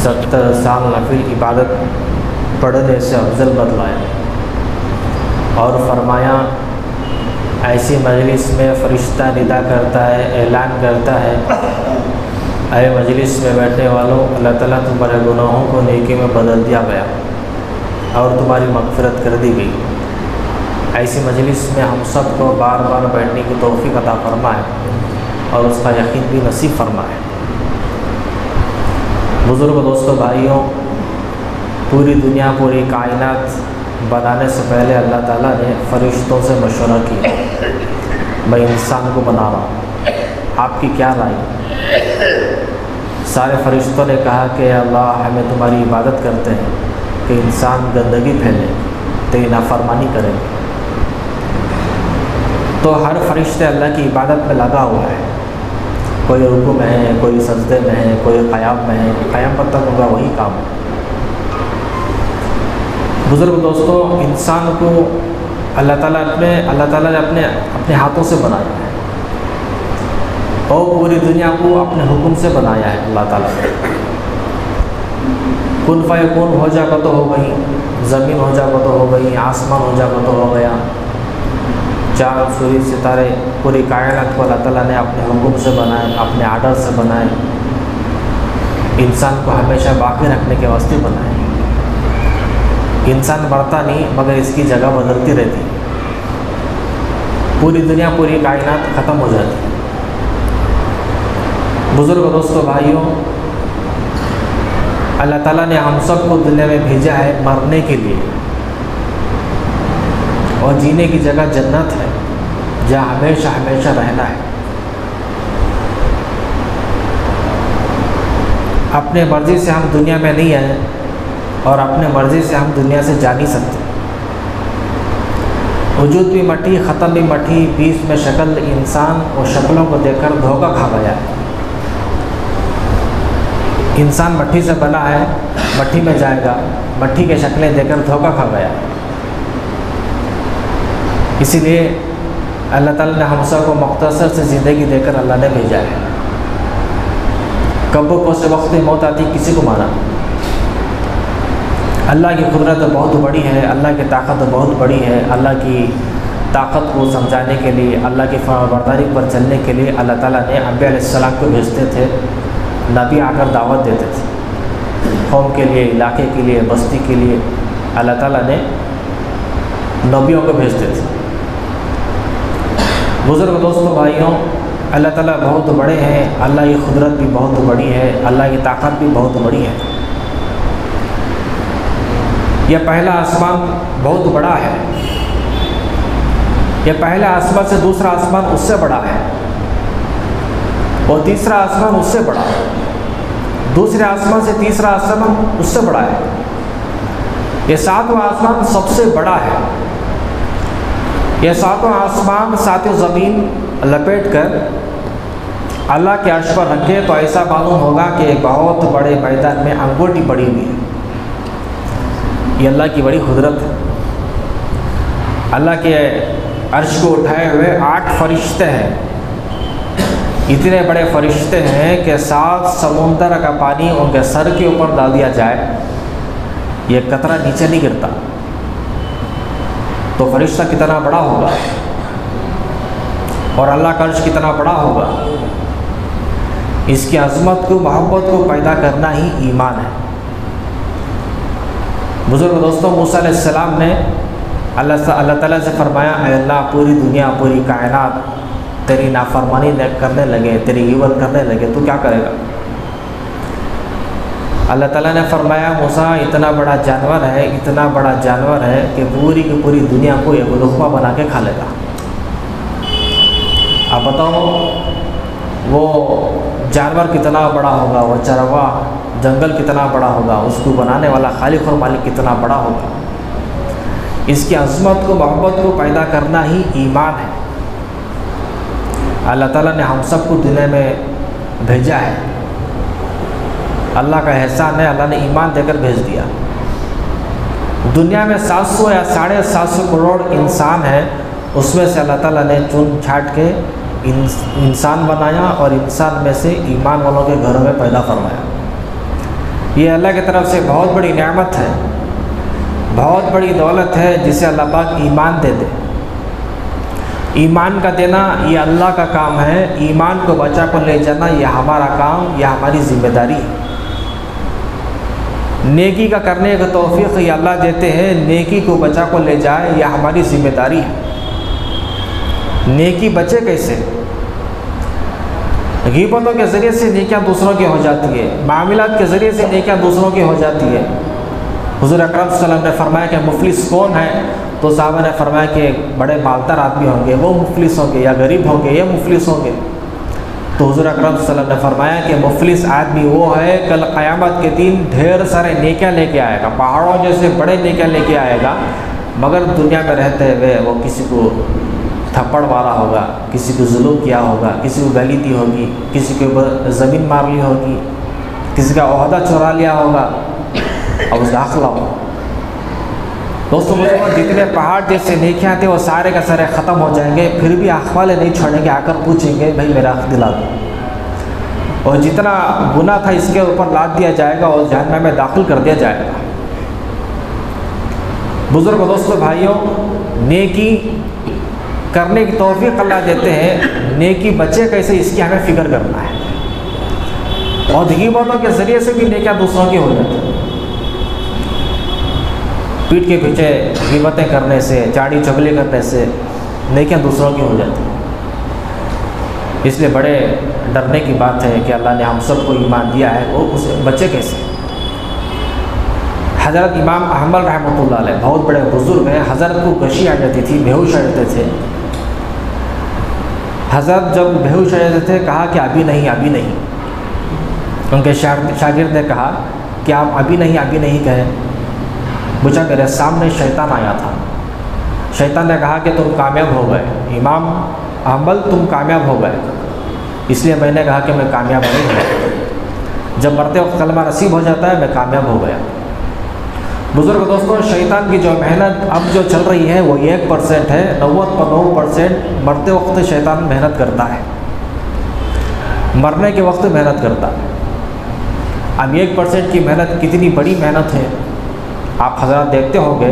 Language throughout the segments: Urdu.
70 سال نفل عبادت پڑھنے سے افضل بتلایا اور فرمایا ایسی مجلس میں فرشتہ ندا کرتا ہے، اعلان کرتا ہے، اے مجلس میں بیٹھنے والوں، اللہ تعالیٰ تمہارے گناہوں کو نیکی میں بدل دیا گیا اور تمہاری مغفرت کر دی گئی۔ ایسی مجلس میں ہم سب کو بار بار بیٹھنے کی توفیق عطا فرمائے اور اس کا یقین بھی نصیب فرمائے۔ بزرگ دوستوں، بھائیوں، پوری دنیا، پوری کائنات بنانے سے پہلے اللہ تعالیٰ نے فرشتوں سے مشورہ کیا، میں انسان کو بنا رہا ہوں، آپ کی کیا رائے؟ سارے فرشتوں نے کہا کہ اللہ، ہمیں تمہاری عبادت کرتے ہیں کہ انسان گندگی پھیلے، تیری نافرمانی کرے۔ تو ہر فرشتے اللہ کی عبادت میں لگا ہوا ہے، کوئی رکوع میں ہے، کوئی سجدے میں ہے، کوئی قیام میں ہے، قیام تک ہوگا وہی کام ہے۔ بزرگ دوستوں، انسان کو اللہ تعالیٰ نے اپنے ہاتھوں سے بنایا ہے اور پوری دنیا کو اپنے حکم سے بنایا ہے۔ اللہ تعالیٰ نے کن فیکون ہو جا تو ہو گئی، زمین ہو جا تو ہو گئی، آسمان ہو جا تو ہو گیا، چاند سورج ستارے، پوری کائنات کو اللہ تعالیٰ نے اپنے حکم سے بنائے، اپنے آرڈر سے بنائے، انسان کو ہمیشہ باقی رکھنے کے واسطے بنائے۔ انسان بڑھتا نہیں مگر اس کی جگہ بدلتی رہتی، پوری دنیا، پوری کائنات ختم ہو جاتی۔ بزرگ دوستوں، بھائیوں، اللہ تعالیٰ نے ہم سب کو دنیا میں بھیجا ہے مرنے کے لیے، اور جینے کی جگہ جنت ہے جہاں ہمیشہ ہمیشہ رہنا ہے۔ اپنے مرضی سے ہم دنیا میں نہیں آئے اور اپنے مرضی سے ہم دنیا سے جا نہیں سکتے۔ وجود بھی مٹی، ختم بھی مٹی، بیچ میں شکل انسان، اور شکلوں کو دیکھ کر دھوکہ کھا گیا ہے۔ انسان مٹی سے بنا ہے، مٹی میں جائے گا، مٹی کے شکلیں دیکھ کر دھوکہ کھا گیا ہے۔ اسی لیے اللہ تعالیٰ نے ہم سب کو مختصر سے زندگی دے کر اللہ نے بھیجا ہے۔ کب کو سے وقت موت آتی کسی کو مانا۔ اللہ کی قدرت بہت بڑی ہے، اللہ کی طاقت بہت بڑی ہے۔ اللہ کی طاقت کو سمجھانے کے لیے، اللہ کی فرمانبرداری پر چلنے کے لیے اللہ تعالیٰ نے انبیاء علیہ السلام کو بھیجتے تھے، نبی آ کر دعوت دیتے تھے، قوم کے لیے، علاقے کے لیے، بستی کے لیے اللہ تعالیٰ نے نبیوں کو بھیجتے تھے۔ بزرگ دوستوں، بھائیوں، اللہ تعالیٰ بہت بڑے ہیں، اللہ کی قدرت بھی بہت بڑی ہے، اللہ کی طاقت بھی بہت بڑی ہے۔ یہ پہلا آسمان بہت بڑا ہے، یہ پہلا آسمان سے دوسرا آسمان اس سے بڑا ہے، اور تیسرا آسمان اس سے بڑا ہے، دوسرے آسمان سے تیسرا آسمان اس سے بڑا ہے، یہ ساتواں آسمان سب سے بڑا ہے۔ یہ ساتواں آسمان ساتوں زمین لپیٹ کر اللہ کے عرش پر رکھے تو ایسا معلوم ہوگا کہ ایک بہت بڑے میدان میں انگوٹھی پڑی ہوئی ہے۔ یہ اللہ کی بڑی قدرت ہے۔ اللہ کے عرش کو اٹھائے ہوئے 8 فرشتے ہیں، اتنے بڑے فرشتے ہیں کہ 7 سمندر کا پانی ان کے سر کے اوپر ڈال دیا جائے، یہ قطرہ نیچے نہیں گرتا۔ تو فرشتہ کتنا بڑا ہوگا، اور اللہ کا عرش کتنا بڑا ہوگا۔ اس کی عظمت کو، محبت کو پیدا کرنا ہی ایمان ہے۔ بزرگ دوستوں، موسیٰ علیہ السلام نے اللہ تعالیٰ سے فرمایا، اے اللہ، پوری دنیا، پوری کائنات تیری نافرمانی کرنے لگے، تیری غیبت کرنے لگے، تو کیا کرے گا؟ اللہ تعالیٰ نے فرمایا، موسیٰ، اتنا بڑا جانور ہے، اتنا بڑا جانور ہے کہ پوری کی پوری دنیا کو ایک لقمہ بنا کے کھا لے گا۔ اب بتاؤ وہ جانور کتنا بڑا ہوگا، وہ چرواہ جنگل کتنا بڑا ہوگا، اس کو بنانے والا خالق اور مالک کتنا بڑا ہوگا۔ اس کی عظمت کو، محبت کو پیدا کرنا ہی ایمان ہے۔ اللہ تعالیٰ نے ہم سب کو دنیا میں بھیجا ہے، اللہ کا احسان ہے، اللہ نے ایمان دے کر بھیج دیا۔ دنیا میں 700 یا 750 کروڑ انسان ہیں، اس میں سے اللہ تعالیٰ نے چن چھانٹ کے انسان بنایا اور انسان میں سے ایمان والوں کے گھروں میں پیدا فرمایا۔ یہ اللہ کی طرف سے بہت بڑی نعمت ہے، بہت بڑی دولت ہے جسے اللہ پاک ایمان دے دے۔ ایمان کا دینا یہ اللہ کا کام ہے، ایمان کو بچا کر لے جانا یہ ہمارا کام، یہ ہماری ذمہ داری ہے۔ نیکی کا کرنے کا توفیق یہ اللہ دیتے ہیں، نیکی کو بچا کر لے جائے یہ ہماری ذمہ داری ہے۔ نیکی بچے کیسے؟ غیبتوں کے ذریعے سے نیکیاں دوسروں کی ہو جاتی ہے، معاملات کے ذریعے سے نیکیاں دوسروں کی ہو جاتی ہے۔ حضور اکرم صلی اللہ علیہ وسلم نے فرمایا کہ مفلس کون ہے؟ تو صحابہ نے فرمایا کہ بڑے مالدار آدمی ہوں گے وہ مفلس ہوں گے، یا غریب ہوں گے یہ مفلس ہوں گے۔ تو حضور اکرم صلی اللہ علیہ وسلم نے فرمایا کہ مفلس آدمی وہ ہے کل قیامت کے دن ڈھیر سارے نیکیاں لے کے آئے گا، پہاڑوں جیسے بڑے نیکیاں لے کے آئے گا، مگر دنیا میں رہتے ہوئے وہ کسی کو تھپڑ مارا ہوگا، کسی کو ظلم کیا ہوگا، کسی کو گالی دی ہوگی، کسی کے اوپر زمین مار لی ہوگی، کسی کا عہدہ چورا لیا ہوگا اور اس داخلہ ہوگا۔ دوستوں جتنے پہاڑ جیسے نیکیاں تھے وہ سارے کا سارے ختم ہو جائیں گے، پھر بھی حق والے نہیں چھوڑیں گے، آ کر پوچھیں گے بھائی میرا حق دلا دو، اور جتنا گناہ تھا اس کے اوپر لاد دیا جائے گا اور جہنم میں داخل کر دیا جائے گا۔ بزرگ دوستوں بھائیوں، نیکی کرنے کی توفیق اللہ دیتے ہیں، نیکی بچے کیسے اس کی ہمیں فکر کرنا ہے۔ اور غیبتوں کے ذریعے سے بھی نیکیاں دوسروں کی ہو جاتی ہیں، پیٹھ کے پیچھے غیبتیں کرنے سے، چاڑی چغلی کرنے سے نیکیاں دوسروں کی ہو جاتی ہیں۔ اس لیے بڑے ڈرنے کی بات ہے کہ اللہ نے ہم سب کو ایمان دیا ہے، وہ اسے بچے کیسے؟ حضرت امام احمد رحمۃ اللہ علیہ بہت بڑے بزرگ ہیں، حضرت کو غشی آ جاتی تھی، بے ہوش آ جاتے تھے۔ حضرت جب بے ہوش آ جاتے تھے کہا کہ ابھی نہیں ابھی نہیں، ان کے شاگرد نے کہا کہ آپ ابھی نہیں کہیں۔ پوچھا میرے سامنے شیطان آیا تھا، شیطان نے کہا کہ تم کامیاب ہو گئے، امام احمد تم کامیاب ہو گئے، اس لیے میں نے کہا کہ میں کامیاب نہیں ہوں، جب مرتے وقت کلمہ نصیب ہو جاتا ہے میں کامیاب ہو گیا۔ بزرگ دوستوں، شیطان کی جو محنت اب جو چل رہی ہے وہ 1% ہے، 99% مرتے وقت شیطان محنت کرتا ہے، مرنے کے وقت محنت کرتا ہے۔ اب 1% کی محنت کتنی بڑی محنت ہے، آپ حضرات دیکھتے ہوں گے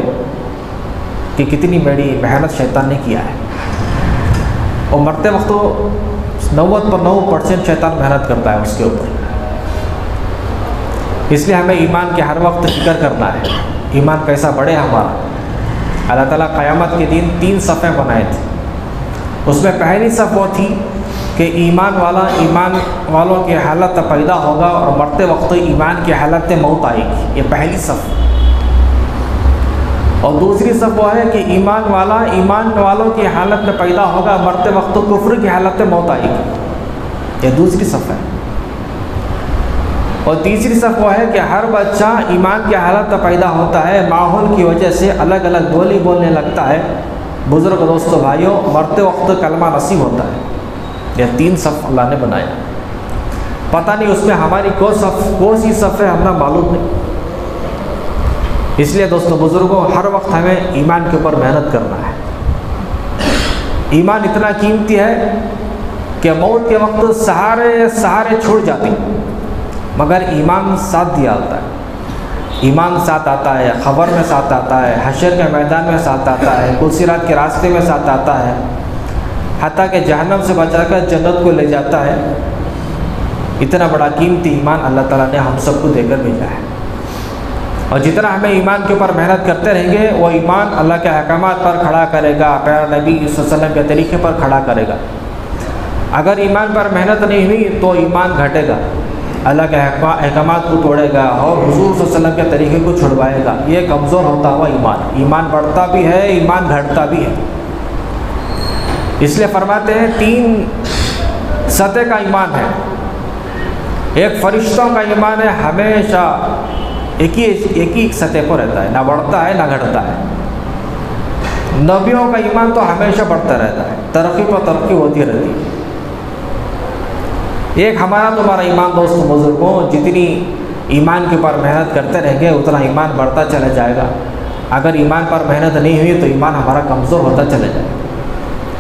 کہ کتنی بڑی محنت شیطان نے کیا ہے، اور مرتے وقت 99% شیطان محنت کرتا ہے اس کے اوپر۔ اس لیے ہمیں ایمان کے ہر وقت فکر کرنا ہے، ایمان کیسا بڑھے ہمارا۔ اللہ تعالیٰ قیامت کے دن 3 صفیں بنائے تھے، اس میں پہلی صف وہ تھی کہ ایمان والوں کی حالت پیدا ہوگا اور مرتے وقت ایمان کی حالت موت آئے گی، یہ پہلی صف۔ اور دوسری صف وہ ہے کہ ایمان والوں کی حالت میں پیدا ہوگا، مرتے وقت کفر کی حالت میں موت آئے گی، یہ دوسری صف ہے۔ اور تیسری صف وہ ہے کہ ہر بچہ ایمان کی حالت میں پیدا ہوتا ہے، ماحول کی وجہ سے الگ الگ بولی بولنے لگتا ہے، بزرگ دوستوں بھائیوں مرتے وقت کلمہ نصیب ہوتا ہے۔ یہ 3 صف اللہ نے بنایا، پتہ نہیں اس میں ہماری کون سی صف ہے ہمیں معلوم نہیں۔ اس لیے دوستوں بزرگوں ہر وقت ہمیں ایمان کے اوپر محنت کرنا ہے۔ ایمان اتنا قیمتی ہے کہ موت کے وقت سہارے چھوڑ جاتے ہیں، مگر ایمان ساتھ دیا ہوتا ہے، ایمان ساتھ آتا ہے، خبر میں ساتھ آتا ہے، حشر کے میدان میں ساتھ آتا ہے، پلسرات کے راستے میں ساتھ آتا ہے، حتیٰ کہ جہنم سے بچا کر جنت کو لے جاتا ہے۔ اتنا بڑا قیمتی ایمان اللہ تعالیٰ نے ہم سب کو دے کر بھیجا ہے، اور جتنا ہمیں ایمان کے اوپر محنت کرتے رہیں گے وہ ایمان اللہ کے احکامات پر کھڑا کرے گا، پیارے نبی صلی اللہ علیہ وسلم کے طریقے پر کھڑا کرے گا۔ اگر ایمان پر محنت نہیں ہوئی تو ایمان گھٹے گا، اللہ کے احکامات کو توڑے گا اور حضور صلی اللہ علیہ وسلم کے طریقے کو چھڑوائے گا، یہ کمزور ہوتا ہوا ایمان بڑھتا بھی ہے، ایمان گھٹتا بھی ہے۔ اس لیے فرماتے ہیں 3 سطح کا ایمان ہے۔ ایک فرشتوں کا ایمان ہے، ہمیشہ ایک ہی سطح پر رہتا ہے، نہ بڑھتا ہے نہ گھٹتا ہے۔ نبیوں کا ایمان تو ہمیشہ بڑھتا رہتا ہے، ترقی پر ترقی ہوتی رہتی ہے۔ ایک ہمارا تمہارا ایمان دوست بزرگوں، جتنی ایمان کے اوپر محنت کرتے رہیں گے اتنا ایمان بڑھتا چلا جائے گا۔ اگر ایمان پر محنت نہیں ہوئی تو ایمان ہمارا کمزور ہوتا چلا جائے گا،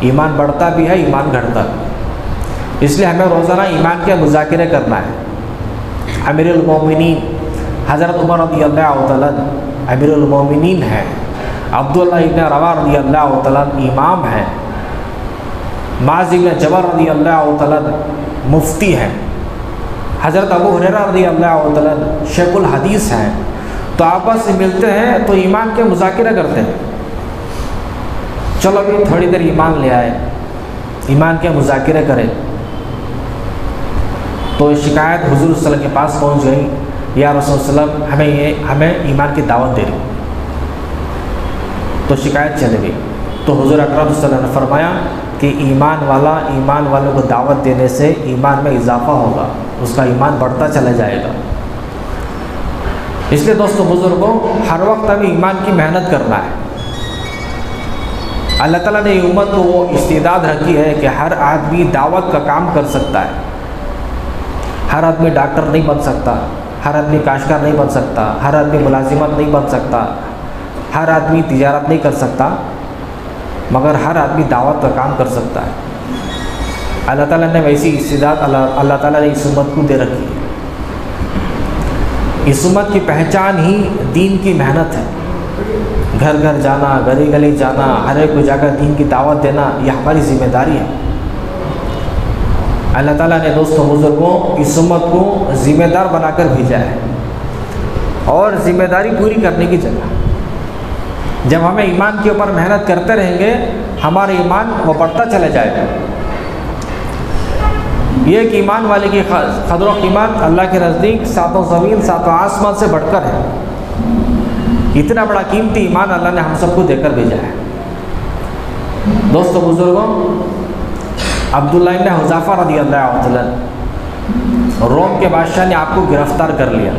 ایمان بڑھتا بھی ہے ایمان گھٹتا بھی۔ اس لیے ہمیں روزانہ ایمان کے مذاکرے کرنا ہے۔ امیر المومنین حضرت عمر رضی اللہ تعالیٰ امیر المومنین ہیں، عبداللہ ابن رواحہ رضی اللہ تعالیٰ امام ہیں، معاذ بن جبل رضی اللہ تعالیٰ مفتی ہیں، حضرت ابو ہریرہ رضی اللہ تعالیٰ شیخ الحدیث ہیں، تو آپس سے ملتے ہیں تو ایمان کے مذاکرہ کرتے ہیں، چلو بھی تھوڑی دیر ایمان لے آئے، ایمان کے مذاکرے کرے، تو شکایت حضور صلی اللہ علیہ وسلم کے پاس پہنچ گئی، یا رسول صلی اللہ علیہ وسلم ہمیں ایمان کی دعوت دے رہی، تو شکایت چلے گئی، تو حضور اکرم صلی اللہ علیہ وسلم نے فرمایا کہ ایمان والوں کو دعوت دینے سے ایمان میں اضافہ ہوگا، اس کا ایمان بڑھتا چلا جائے گا۔ اس لیے دوستو بزرگوں، ہر وقت ہمیں ایمان کی محنت کرنا ہے۔ اللہ تعالیٰ نے امت کو وہ استعداد رکھی ہے کہ ہر آدمی دعوت کا کام کر سکتا ہے، ہر آدمی ڈاکٹر نہیں بن سکتا، ہر آدمی کاشتکار نہیں بن سکتا، ہر آدمی ملازمت نہیں بن سکتا، ہر آدمی تجارت نہیں کر سکتا، مگر ہر آدمی دعوت کا کام کر سکتا ہے۔ اللہ تعالیٰ نے ویسی استعداد اللہ تعالیٰ نے اس امت کو دے رکھی ہے۔ اس امت کی پہچان ہی دین کی محنت ہے، گھر گھر جانا، گلی گلی جانا، ہر ایک کو جا کر دین کی دعوت دینا، یہ ہماری ذمہ داری ہے۔ اللہ تعالیٰ نے دوستوں بزرگوں اس امت کو ذمہ دار بنا کر بھیجا ہے، اور ذمہ داری پوری کرنے کی جگہ جب ہمیں ایمان کے اوپر محنت کرتے رہیں گے، ہمارا ایمان وہ بڑھتا چلا جائے گا۔ یہ ایک ایمان والے کی قدر و قیمت اللہ کے نزدیک ساتوں زمین ساتوں آسمان سے بڑھ کر ہے۔ اتنا بڑا قیمتی ایمان اللہ نے ہم سب کو دے کر بھیجا ہے۔ دوستو بزرگوں، عبداللہ ابن حذافہ رضی اللہ عنہ، روم کے بادشاہ نے آپ کو گرفتار کر لیا،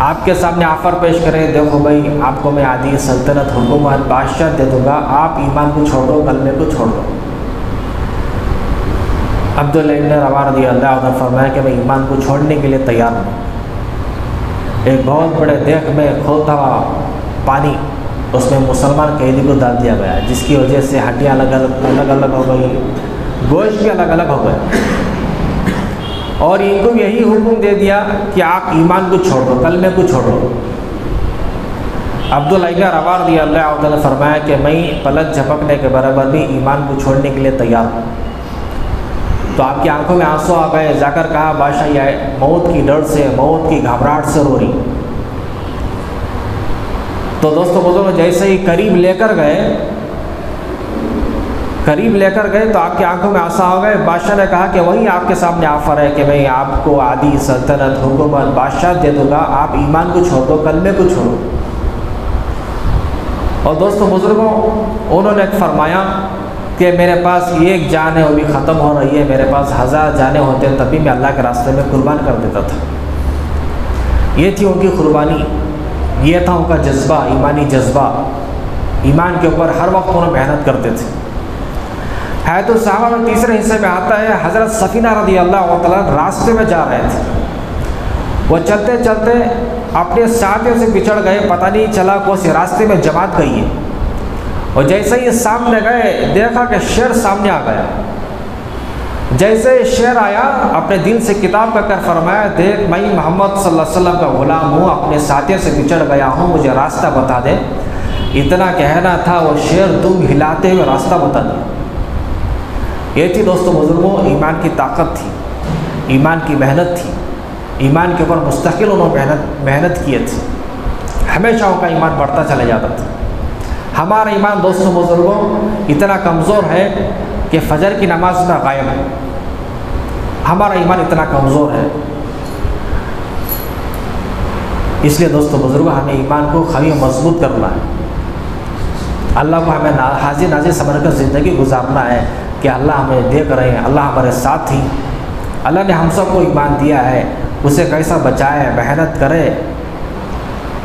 آپ کے سامنے آفر پیش کرے، دیکھو بھائی آپ کو میں عادی سلطنت حکومت بادشاہ دے دوں گا، آپ ایمان کو چھوڑ دو، کلمے کو چھوڑ دو۔ عبداللہ ابن رواحہ رضی اللہ عنہ فرمایا کہ میں ایمان کو چھوڑنے کے لیے تیار ہوں۔ ایک بہت بڑے دیگ میں کھولتا ہوا پانی، اس میں مسلمان قیدی کو ڈال دیا گیا، جس کی وجہ سے ہڈیاں الگ الگ ہو گئی، گوشت بھی الگ الگ ہو گیا، اور ان کو یہی حکم دے دیا کہ آپ ایمان کو چھوڑ دو، کلمے کو چھوڑ دو۔ عبداللہ ابن رواحہ رضی اللہ عنہ نے فرمایا کہ میں پلک جھپکنے کے برابر بھی ایمان کو چھوڑنے کے لیے تیار ہوں۔ تو آپ کی آنکھوں میں آنسو آ گئے، جا کر کہا بادشاہ یہ موت کی ڈر سے، موت کی گھبراہٹ سے رو رہی۔ تو دوستو بزرگوں، جیسے ہی قریب لے کر گئے تو آپ کی آنکھوں میں آنسو آ گئے۔ بادشاہ نے کہا کہ وہی آپ کے سامنے آفر ہے کہ میں آپ کو عادی سلطنت حکومت بادشاہ دے دوں گا، آپ ایمان کو چھوڑ دو، کلمے کو چھوڑو۔ اور دوستو بزرگوں، انہوں نے فرمایا کہ میرے پاس ایک جان ہے وہ بھی ختم ہو رہی ہے، میرے پاس 1000 جانیں ہوتے ہیں تب بھی میں اللہ کے راستے میں قربان کر دیتا تھا۔ یہ تھی ان کی قربانی، یہ تھا ان کا جذبہ، ایمانی جذبہ، ایمان کے اوپر ہر وقت انہوں محنت کرتے تھے۔ حیات الصحابہ میں تیسرے حصے میں آتا ہے، حضرت سفینہ رضی اللہ تعالیٰ راستے میں جا رہے تھے، وہ چلتے چلتے اپنے ساتھیوں سے بچھڑ گئے، پتہ نہیں چلا کون راستے میں جماعت گئی ہے، اور جیسے ہی سامنے گئے دیکھا کہ شیر سامنے آ گیا۔ جیسے شیر آیا اپنے دل سے کتاب کا کر فرمایا، دیکھ میں محمد صلی اللہ علیہ وسلم کا غلام ہوں، اپنے ساتھیوں سے بچھڑ گیا ہوں، مجھے راستہ بتا دے۔ اتنا کہنا تھا وہ شیر دم ہلاتے ہوئے راستہ بتا دیا۔ یہ تھی دوستو بزرگوں ایمان کی طاقت تھی، ایمان کی محنت تھی، ایمان کے اوپر مستقل انہوں محنت کیے تھے، ہمیشہ ان کا ایمان بڑھتا چلا جاتا تھا۔ ہمارا ایمان دوستو بزرگوں اتنا کمزور ہے کہ فجر کی نماز میں غائب ہے، ہمارا ایمان اتنا کمزور ہے۔ اس لیے دوستو بزرگوں ہمیں ایمان کو قوی مضبوط کرنا ہے، اللہ کو ہمیں حاضر ناظر سمجھ کر زندگی گزارنا ہے کہ اللہ ہمیں دیکھ رہے ہیں، اللہ ہمارے ساتھ ہی، اللہ نے ہم سب کو ایمان دیا ہے، اسے کیسا بچائے، محنت کرے،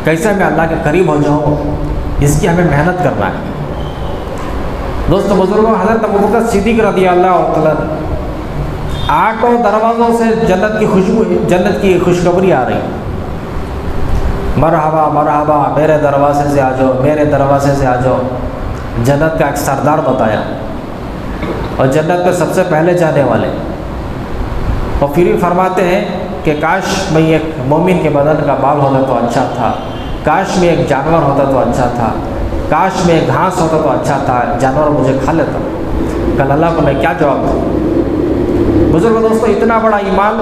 کیسے میں اللہ کے قریب ہو جاؤں، اس کی ہمیں محنت کرنا ہے۔ دوستو بزرگوں، حضرت ابوبکر صدیق رضی اللہ تعالیٰ 8 دروازوں سے جنت کی خوشخبری آ رہی، مرحبا مرحبا، میرے دروازے سے آ جاؤ، میرے دروازے سے آ جاؤ۔ جنت کا ایک سردار بتایا، اور جنت میں سب سے پہلے جانے والے، اور پھر بھی فرماتے ہیں کہ کاش میں ایک مومن کے بدن کا بال ہوتا تو اچھا تھا، کاش میں ایک جانور ہوتا تو اچھا تھا، کاش میں ایک گھاس ہوتا تو اچھا تھا، جانور مجھے کھا لیتا، کل اللہ کو میں کیا جواب دوں؟ بزرگ دوستو، اتنا بڑا ایمان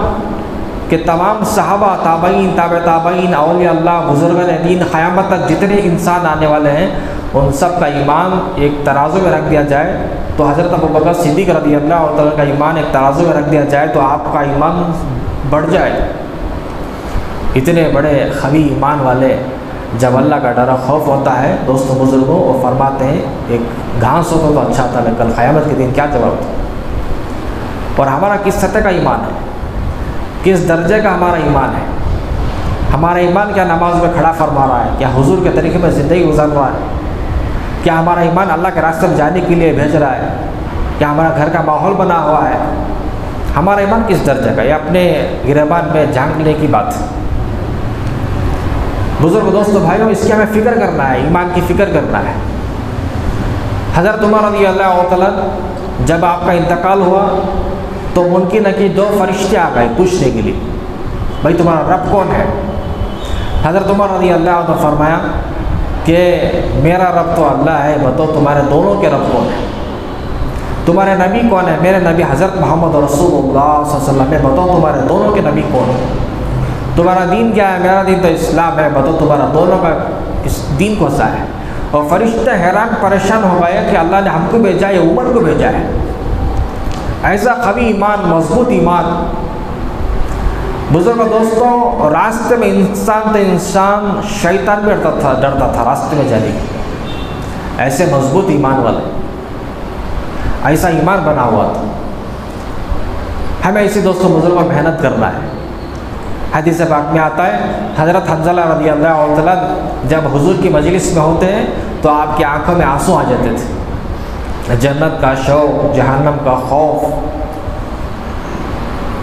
کہ تمام صحابہ، تابعین، تابع تابعین، اولیاء اللہ، بزرگان دین، قیامت تک جتنے انسان آنے والے ہیں ان سب کا ایمان ایک ترازو میں رکھ دیا جائے تو حضرت ابوبکر صدیق رضی اللہ عنہ کا ایمان ایک ترازو میں رکھ دیا جائے تو آپ کا ایمان بڑھ جائے۔ اتنے بڑے قوی ایمان والے جب اللہ کا ڈر خوف ہوتا ہے دوستوں بزرگوں، وہ فرماتے ہیں ایک گھاس ہوتا تو اچھا تھا، لیکن کل قیامت کے دن کیا جواب دوں؟ اور ہمارا کس سطح کا ایمان ہے، کس درجے کا ہمارا ایمان ہے؟ ہمارا ایمان کیا نماز میں کھڑا فرما رہا ہے؟ کیا حضور کے طریقے میں زندگی گزار رہا ہے؟ کیا ہمارا ایمان اللہ کے راستے میں جانے کے لیے بھیج رہا ہے؟ کیا ہمارا گھر کا ماحول بنا ہوا ہے؟ ہمارا ایمان کس درجے کا؟ یہ اپنے گریبان میں جھانکنے کی بات ہے۔ بزرگ دوستو بھائیوں، اس کی ہمیں فکر کرنا ہے، ایمان کی فکر کرنا ہے۔ حضرت عمر رضی اللہ تعالیٰ جب آپ کا انتقال ہوا تو ممکن ہے کہ 2 فرشتے آ گئے پوچھنے کے لیے، بھائی تمہارا رب کون ہے؟ حضرت عمر رضی اللہ عنہ نے فرمایا کہ میرا رب تو اللہ ہے، بتاؤ تمہارے دونوں کے رب کون ہیں؟ تمہارے نبی کون ہے؟ میرے نبی حضرت محمد رسول اللہ صلی اللہ علیہ وسلم ہے، بتاؤ تمہارے دونوں کے نبی کون ہیں؟ تمہارا دین کیا ہے؟ میرا دین تو اسلام ہے، بتاؤ تمہارا دونوں کا اس دین کون سا ہے؟ اور فرشتے حیران پریشان ہو گئے کہ اللہ نے ہم کو بھیجا ہے، عمر کو بھیجا ہے۔ ایسا قوی ایمان، مضبوط ایمان۔ بزرگ دوستوں، راستے میں انسان شیطان بھی ڈرتا تھا راستے میں جانے کی، ایسے مضبوط ایمان والے، ایسا ایمان بنا ہوا تھا۔ ہمیں اسی دوستوں بزرگوں محنت کرنا ہے۔ حدیث پاک میں آتا ہے حضرت حنظلہ رضی اللہ عنہ جب حضور کی مجلس میں ہوتے ہیں تو آپ کی آنکھوں میں آنسو آ جاتے تھے، جنت کا شوق، جہنم کا خوف،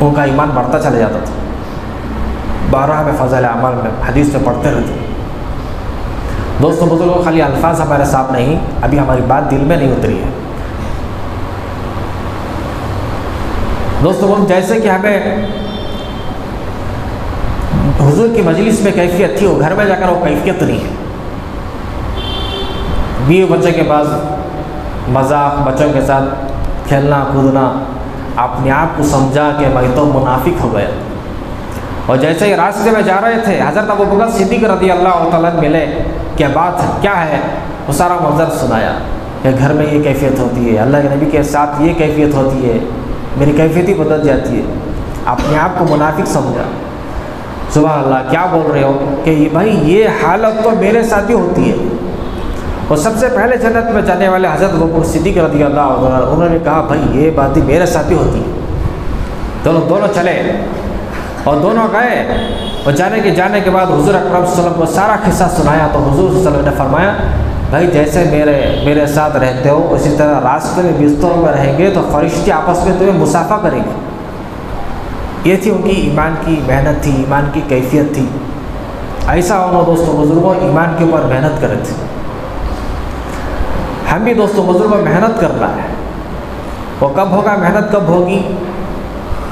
ان کا ایمان بڑھتا چلا جاتا تھا۔ 12 میں فضائل اعمال میں حدیث میں پڑھتے رہتے۔ دوستوں بزرگوں، خالی الفاظ ہمارے سامنے نہیں، ابھی ہماری بات دل میں نہیں اتری ہے۔ دوستوں جیسے کہ ہمیں حضور کی مجلس میں کیفیت تھی، وہ گھر میں جا کر وہ کیفیت نہیں ہے۔ بیوی بچے کے بعد مذاق، بچوں کے ساتھ کھیلنا کودنا، اپنے آپ کو سمجھا کہ میں تو منافق ہو گیا۔ اور جیسے ہی راستے میں جا رہے تھے حضرت ابوبکر صدیق رضی اللہ تعالیٰ ملے، کیا بات کیا ہے؟ وہ سارا منظر سنایا کہ گھر میں یہ کیفیت ہوتی ہے، اللہ کے نبی کے ساتھ یہ کیفیت ہوتی ہے، میری کیفیت ہی بدل جاتی ہے۔ اپنے آپ کو منافق سمجھا۔ سبحان اللہ، کیا بول رہے ہو کہ بھائی یہ حالت تو میرے ساتھ بھی ہوتی ہے۔ اور سب سے پہلے جنت میں جانے والے حضرت ابوبکر صدیق رضی اللہ عنہ، انہوں نے کہا بھائی یہ باتیں میرے ساتھ بھی ہوتی ہے۔ دونوں چلے اور دونوں گئے، اور جانے کے بعد حضور اکرم صلی اللہ علیہ وسلم کو سارا قصہ سنایا تو حضور صلی اللہ علیہ وسلم نے فرمایا بھائی جیسے میرے ساتھ رہتے ہو اسی طرح راستے میں بستروں میں رہیں گے تو فرشتے آپس میں تمہیں مصافحہ کریں گے۔ یہ تھی ان کی ایمان کی محنت تھی، ایمان کی کیفیت تھی۔ ایسا انہوں دوستوں بزرگوں ایمان کے اوپر محنت کرے تھے۔ ہم بھی دوستوں بزرگوں محنت کرنا ہے۔ وہ کب ہوگا؟ محنت کب ہوگی؟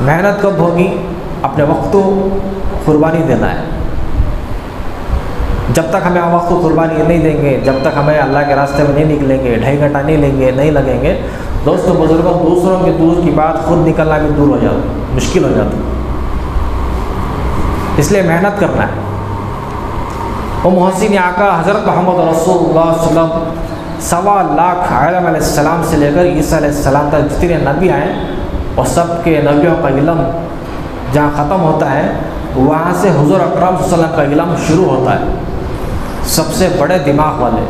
محنت کب ہوگی؟ اپنے وقت کو قربانی دینا ہے۔ جب تک ہمیں وقت کو قربانی نہیں دیں گے، جب تک ہمیں اللہ کے راستے میں نہیں نکلیں گے، 2.5 گھنٹہ نہیں لگیں گے، دوستوں بزرگوں دوسروں کے دور کی بات خود نکلنا بھی دور ہو جاتا، مشکل ہو جاتا۔ اس لیے محنت کرنا ہے۔ وہ محسن آقا حضرت محمد رسول اللہ صلی اللہ علیہ وسلم 1.25 لاکھ عالم علیہ السلام سے لے کر عیسیٰ علیہ السلام تک جتنے نبی آئے اور سب کے نبیوں کا علم جہاں ختم ہوتا ہے وہاں سے حضور اکرم صلی اللہ علیہ وسلم کا علم شروع ہوتا ہے۔ سب سے بڑے دماغ والے،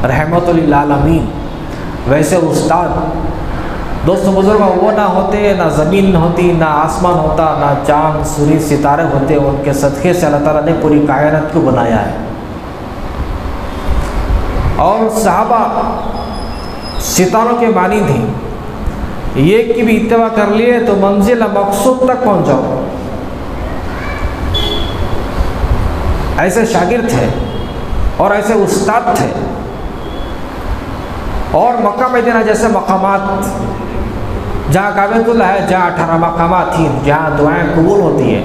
رحمت للعالمین، ویسے استاد دوستوں بزرگوں وہ نہ ہوتے، نہ زمین ہوتی، نہ آسمان ہوتا، نہ چاند سورج ستارے ہوتے، ان کے صدقے سے اللہ تعالیٰ نے پوری کائنات کو بنایا ہے۔ اور صحابہ ستاروں کے مانند تھیں، ایک کی بھی اتباع کر لیے تو منزل مقصود تک پہنچ جاؤ۔ ایسے شاگرد تھے اور ایسے استاد تھے۔ اور مکہ مدینہ جیسے مقامات جہاں کعبۃ اللہ ہے، جہاں 18 مقامات تھیں، جہاں دعائیں قبول ہوتی ہیں،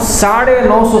950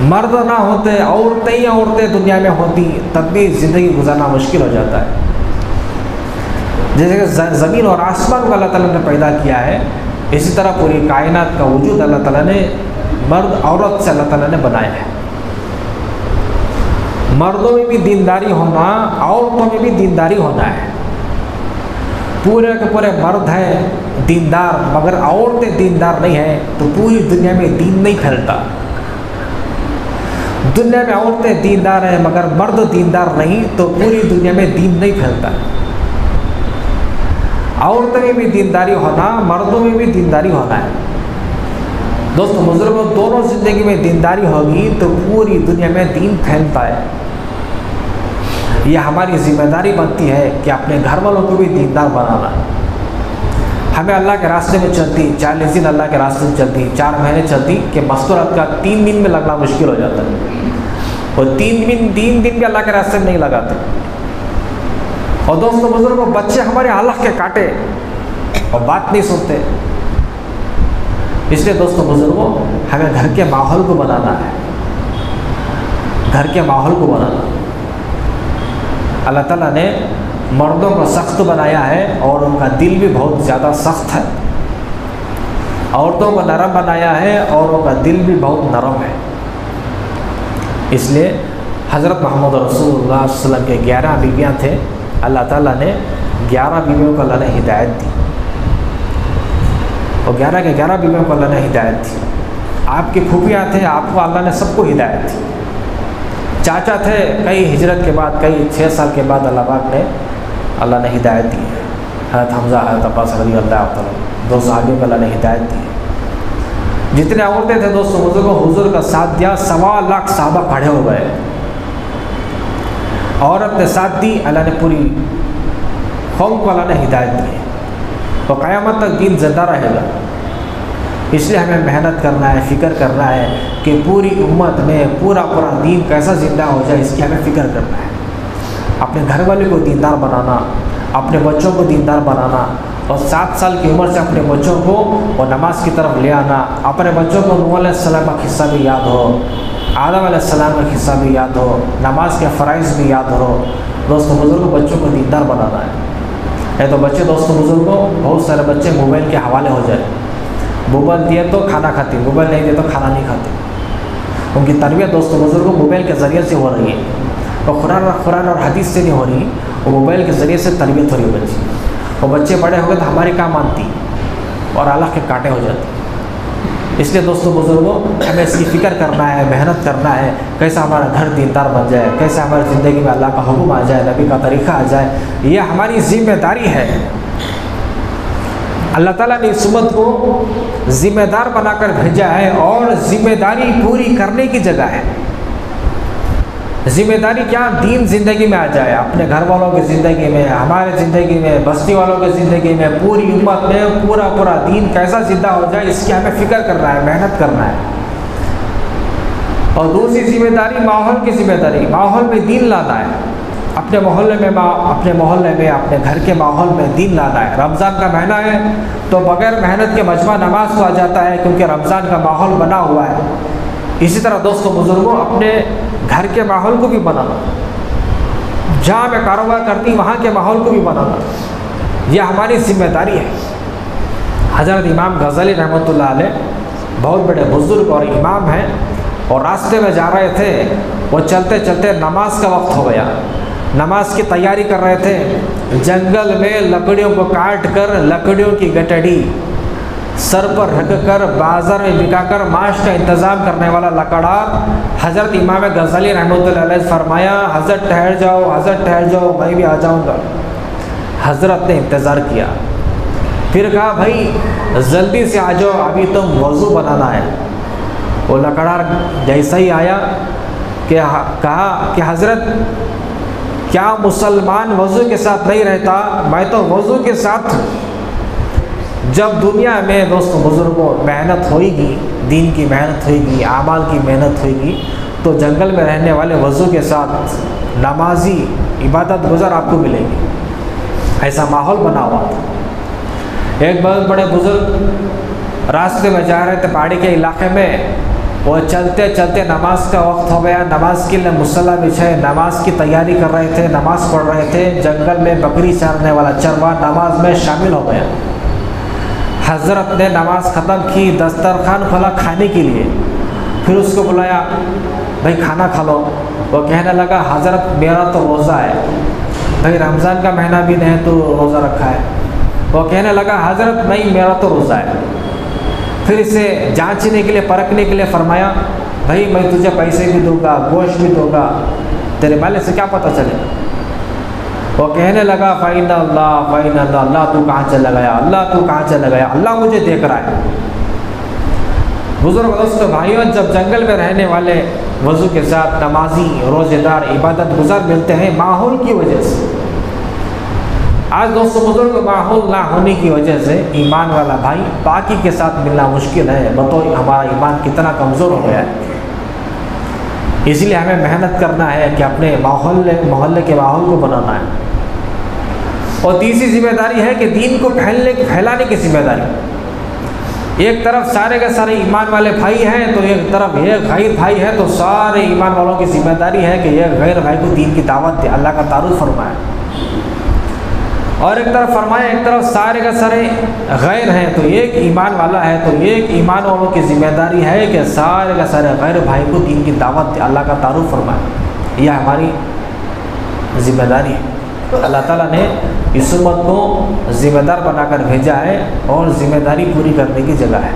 مرد نہ ہوتے، عورتیں ہی عورتیں دنیا میں ہوتی، تب بھی زندگی گزارنا مشکل ہو جاتا ہے۔ جیسے کہ زمین اور آسمان کو اللہ تعالیٰ نے پیدا کیا ہے، اسی طرح پوری کائنات کا وجود اللہ تعالیٰ نے مرد عورت سے اللہ تعالیٰ نے بنایا ہے۔ مردوں میں بھی دینداری ہونا، عورتوں میں بھی دینداری ہونا ہے۔ پورے کے پورے مرد ہیں دیندار، مگر عورتیں دیندار نہیں ہیں تو پوری دنیا میں دین نہیں پھیلتا۔ دنیا میں عورتیں دیندار ہیں مگر مرد دیندار نہیں تو پوری دنیا میں دین نہیں پھیلتا۔ عورتوں میں بھی دینداری ہونا، مردوں میں بھی دینداری ہونا ہے۔ دوستو بزرگوں، دونوں زندگی میں دینداری ہوگی تو پوری دنیا میں دین پھیلتا ہے۔ یہ ہماری ذمہ داری بنتی ہے کہ اپنے گھر والوں کو بھی دیندار بنانا۔ ہمیں اللہ کے راستے میں چلتی 40 دن اللہ کے راستے میں چلتی، 4 مہینے چلتی کہ مستورات کا 3 دن میں لگنا مشکل ہو جاتا ہے، اور 3 دن بھی اللہ کے راستے میں نہیں لگاتے۔ اور دوستوں بزرگوں، بچے ہمارے حلق کے کاٹے اور بات نہیں سنتے۔ اس لیے دوستوں بزرگوں، ہمیں گھر کے ماحول کو بنانا ہے، گھر کے ماحول کو بنانا۔ اللہ تعالیٰ نے مردوں کو سخت بنایا ہے اور ان کا دل بھی بہت زیادہ سخت ہے، عورتوں کو نرم بنایا ہے اور ان کا دل بھی بہت نرم ہے۔ اس لیے حضرت محمد رسول اللہ صلی اللہ علیہ وسلم کے 11 بیویاں تھے، اللہ تعالیٰ نے 11 بیویوں کو اللہ نے ہدایت دی، اور 11 کے 11 بیویوں کو اللہ نے ہدایت دی۔ آپ کی پھوپھیاں تھے، آپ کو اللہ نے سب کو ہدایت دی۔ چاچا تھے، کئی ہجرت کے بعد، کئی 6 سال کے بعد اللہ نے ہدایت دی ہے۔ حضرت حمزہ، حضرت عباس رضی اللہ تعالیٰ، 2 صحابیوں کو اللہ نے ہدایت دی ہے۔ جتنے عورتیں تھے دوستوں بزرگوں، حضور کا ساتھ دیا، 1.25 لاکھ صحابہ کھڑے ہو گئے۔ عورت نے ساتھ دی، اللہ نے پوری قوم کو اللہ نے ہدایت دی ہے، تو قیامت تک دین زندہ رہے گا۔ اس لیے ہمیں محنت کرنا ہے، فکر کرنا ہے کہ پوری امت میں پورا دین کیسا زندہ ہو جائے، اس کی ہمیں فکر کرنا ہے۔ اپنے گھر والے کو دیندار بنانا، اپنے بچوں کو دیندار بنانا، اور 7 سال کی عمر سے اپنے بچوں کو وہ نماز کی طرف لے آنا۔ اپنے بچوں کو نوح علیہ السلام کا قصہ بھی یاد ہو، آدم علیہ السلام کا قصہ بھی یاد ہو، نماز کے فرائض بھی یاد ہو۔ دوستوں بزرگوں، بچوں کو دیندار بنانا ہے۔ تو بچے دوستوں بزرگوں، بہت سارے بچے موبائل کے حوالے ہو جائے، موبائل دیے تو کھانا کھاتے، موبائل نہیں دیے تو کھانا نہیں کھاتے۔ ان کی تربیت دوستوں بزرگوں موبائل کے ذریعے سے ہو رہی ہے، اور قرآن اور حدیث سے نہیں ہو رہی، وہ موبائل کے ذریعے سے تربیت ہو رہی ہے بچی۔ وہ بچے بڑے ہو گئے تو ہماری کام مانتی اور اللہ کے کانٹے ہو جاتے۔ اس لیے دوستوں بزرگوں، ہمیں اس کی فکر کرنا ہے، محنت کرنا ہے، کیسا ہمارا گھر دیندار بن جائے، کیسے ہماری زندگی میں اللہ کا حکم آ جائے، نبی کا طریقہ آ جائے۔ یہ ہماری ذمہ داری ہے۔ اللہ تعالیٰ نے اس امت کو ذمہ دار بنا کر بھیجا ہے، اور ذمہ داری پوری کرنے کی جگہ ہے۔ ذمہ داری کیا؟ دین زندگی میں آ جائے، اپنے گھر والوں کی زندگی میں، ہمارے زندگی میں، بستی والوں کی زندگی میں، پوری امت میں پورا دین کیسا زندہ ہو جائے، اس کی ہمیں فکر کرنا ہے، محنت کرنا ہے۔ اور دوسری ذمہ داری ماحول کی ذمہ داری، ماحول میں دین لانا ہے، اپنے محلے میں اپنے گھر کے ماحول میں دین لانا ہے۔ رمضان کا مہینہ ہے تو بغیر محنت کے مجمع نماز تو آ جاتا ہے، کیونکہ رمضان کا ماحول بنا ہوا ہے۔ اسی طرح دوستوں بزرگوں، اپنے گھر کے ماحول کو بھی بنانا، جہاں میں کاروبار کرتی وہاں کے ماحول کو بھی بنانا، یہ ہماری ذمہ داری ہے۔ حضرت امام غزالی رحمۃ اللہ علیہ بہت بڑے بزرگ اور امام ہیں، اور راستے میں جا رہے تھے، وہ چلتے چلتے نماز کا وقت ہو گیا، نماز کی تیاری کر رہے تھے، جنگل میں لکڑیوں کو کاٹ کر لکڑیوں کی گٹڑی سر پر رکھ کر بازار میں بکا کر معاش کا انتظام کرنے والا لکڑہار حضرت امام غزالی رحمۃ اللہ علیہ فرمایا، حضرت ٹھہر جاؤ، میں بھی آ جاؤں گا۔ حضرت نے انتظار کیا، پھر کہا بھائی جلدی سے آ جاؤ، ابھی تم وضو بنانا ہے۔ وہ لکڑہار جیسا ہی آیا کہ کہا کہ حضرت کیا مسلمان وضو کے ساتھ نہیں رہتا؟ میں تو وضو کے ساتھ۔ جب دنیا میں دوستوں بزرگوں محنت ہوئے گی، دین کی محنت ہوئے گی، اعمال کی محنت ہوئے گی، تو جنگل میں رہنے والے وضو کے ساتھ نمازی عبادت گزار آپ کو ملیں گے۔ ایسا ماحول بنا ہوا تھا۔ ایک بہت بڑے بزرگ راستے میں جا رہے تھے پہاڑی کے علاقے میں، وہ چلتے چلتے نماز کا وقت ہو گیا، نماز کے لیے مصلی بچھائے، نماز کی تیاری کر رہے تھے، نماز پڑھ رہے تھے، جنگل میں بکری چارنے والا چروا نماز میں شامل ہو گیا۔ حضرت نے نماز ختم کی، دسترخوان کھولا کھانے کے لیے، پھر اس کو بلایا، بھائی کھانا کھا لو۔ وہ کہنے لگا حضرت میرا تو روزہ ہے، بھائی رمضان کا مہینہ بھی نہیں تو روزہ رکھا ہے۔ وہ کہنے لگا حضرت نہیں میرا تو روزہ ہے۔ پھر اسے جانچنے کے لیے پرکھنے کے لیے فرمایا بھائی میں تجھے پیسے بھی دوں گا، گوشت بھی دوں گا، تیرے مالک سے کیا پتہ چلے؟ وہ کہنے لگا فَإِنَّ اللَّهَ فَإِنَّ اللَّهَ، اللہ تو کہاں چلا گیا، اللہ تو کہاں چلا گیا، اللہ مجھے دیکھ رہا ہے۔ بزرگ دوستو بھائیوں، جب جنگل میں رہنے والے وضو کے ساتھ نمازی، روزے دار، عبادت گزار ملتے ہیں ماحول کی وجہ سے، آج دوستو بزرگ ماحول نہ ہونے کی وجہ سے ایمان والا بھائی باقی کے ساتھ ملنا مشکل ہے، بتائیں ہمارا ایمان کتنا کمزور ہو گیا ہے۔ اس لیے ہمیں محنت کرنا ہے کہ اپنے محلے کے ماحول کو بنانا ہے۔ اور تیسری ذمہ داری ہے کہ دین کو پھیلانے کی ذمہ داری۔ ایک طرف سارے کے سارے ایمان والے بھائی ہیں تو ایک طرف یہ غیر بھائی ہے، تو سارے ایمان والوں کی ذمہ داری ہے کہ یہ غیر بھائی کو دین کی دعوت دے، اللہ کا تعارف فرمائے۔ اور ایک طرف فرمایا ایک طرف سارے کا سارے غیر ہیں تو ایک ایمان والا ہے، تو ایک ایمان والوں کی ذمہ داری ہے کہ سارے کا سارے غیر بھائی کو دین کی دعوت دے، اللہ کا تعارف فرمائے۔ یہ ہماری ذمہ داری ہے۔ اللہ تعالیٰ نے اس امت کو ذمہ دار بنا کر بھیجا ہے اور ذمہ داری پوری کرنے کی جگہ ہے۔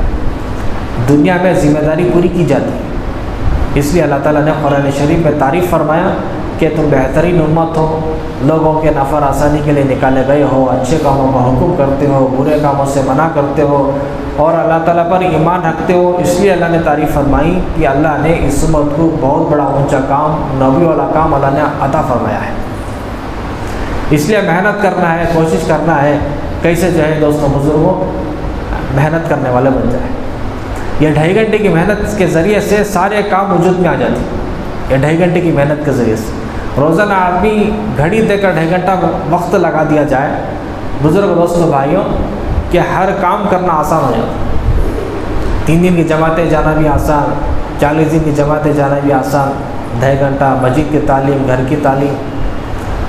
دنیا میں ذمہ داری پوری کی جاتی ہے، اس لیے اللہ تعالیٰ نے قرآن شریف میں تعریف فرمایا کہ تم بہترین امت ہو، لوگوں کے نفع آسانی کے لیے نکالے گئے ہو، اچھے کاموں کا حکم کرتے ہو، برے کاموں سے منع کرتے ہو اور اللہ تعالیٰ پر ایمان رکھتے ہو۔ اس لیے اللہ نے تعریف فرمائی کہ اللہ نے اس امت کو بہت بڑا اونچا کام، نبی والا کام اللہ نے عطا فرمایا ہے۔ اس لیے محنت کرنا ہے، کوشش کرنا ہے کیسے جو ہے دوستوں بزرگوں محنت کرنے والے بن جائیں۔ یہ 2.5 گھنٹے کی محنت کے ذریعے سے سارے کام وجود میں آ جاتے ہیں۔ یہ 2.5 گھنٹے کی محنت کے ذریعے سے روزانہ آدمی گھڑی دے کر 2.5 گھنٹہ وقت لگا دیا جائے بزرگ دوستوں بھائیوں کہ ہر کام کرنا آسان ہو جاتا۔ 3 دن کی جماعتیں جانا بھی آسان، 40 دن کی جماعتیں جانا بھی آسان، 2.5 گھنٹہ مسجد کی تعلیم، گھر کی تعلیم،